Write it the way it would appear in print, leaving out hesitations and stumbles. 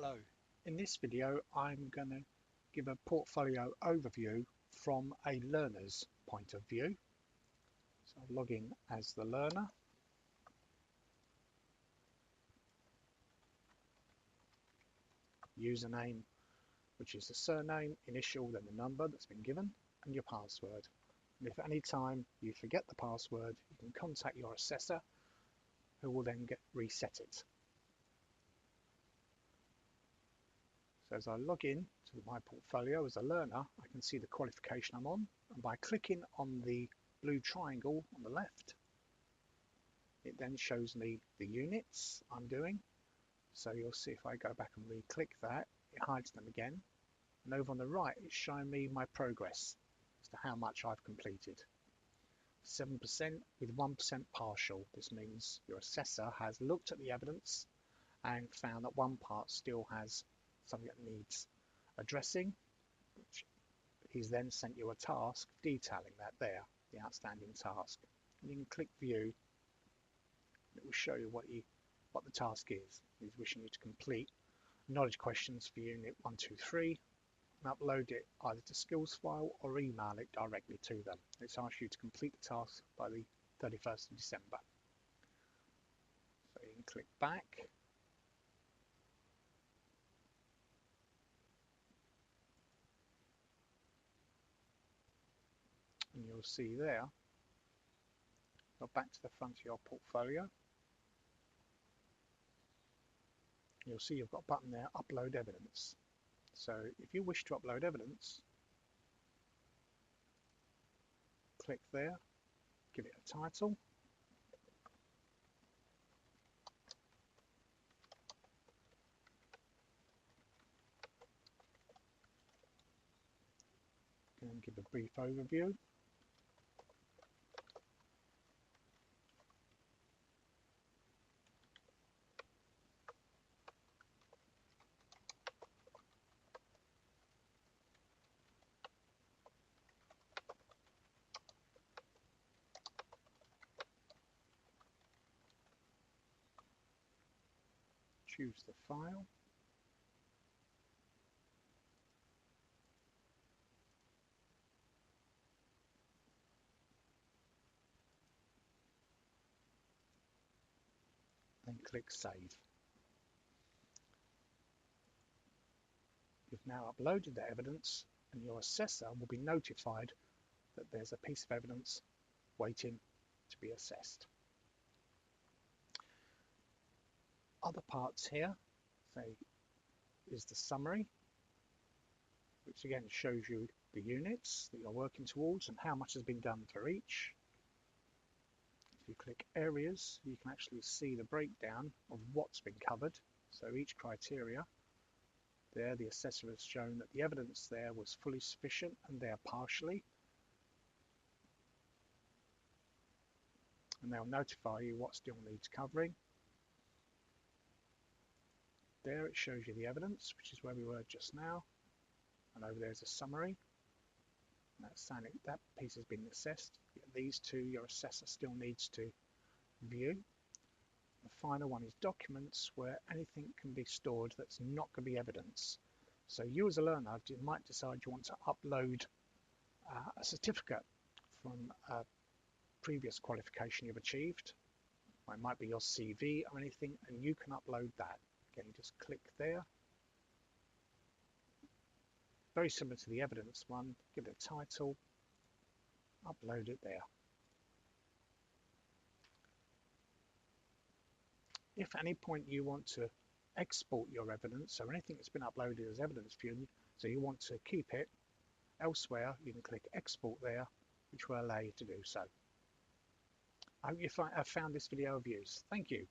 Hello, in this video I'm going to give a portfolio overview from a learner's point of view. So I'll log in as the learner. Username, which is the surname, initial, then the number that's been given, and your password. And if at any time you forget the password, you can contact your assessor, who will then reset it. So as I log in to my portfolio as a learner, I can see the qualification I'm on, and by clicking on the blue triangle on the left, it then shows me the units I'm doing. So you'll see if I go back and re-click that, it hides them again. And over on the right, it's showing me my progress as to how much I've completed. 7% with 1% partial. This means your assessor has looked at the evidence and found that one part still has something that needs addressing, which he's then sent you a task detailing that there, the outstanding task. And you can click view. It will show you what the task is. He's wishing you to complete knowledge questions for unit 1, 2, 3 and upload it either to Skillsfile or email it directly to them. It's asked you to complete the task by the 31st of December. So you can click back. And you'll see there, go back to the front of your portfolio. You'll see you've got a button there, upload evidence. So if you wish to upload evidence, click there, give it a title. And give a brief overview. Choose the file. Then click save. You've now uploaded the evidence, and your assessor will be notified that there's a piece of evidence waiting to be assessed. Other parts here, say, is the summary, which again shows you the units that you're working towards and how much has been done for each. If you click areas, you can actually see the breakdown of what's been covered. So each criteria, there the assessor has shown that the evidence there was fully sufficient and there partially. And they'll notify you what still needs covering. There it shows you the evidence, which is where we were just now. And over there's a summary. That's saying that piece has been assessed. These two your assessor still needs to view. The final one is documents, where anything can be stored that's not going to be evidence. So you as a learner might decide you want to upload a certificate from a previous qualification you've achieved. Or it might be your CV or anything, and you can upload that. Again, just click there. Very similar to the evidence one, give it a title, upload it there. If at any point you want to export your evidence, or anything that's been uploaded as evidence for you, so you want to keep it elsewhere, you can click export there, which will allow you to do so. I hope you have found this video of use. Thank you.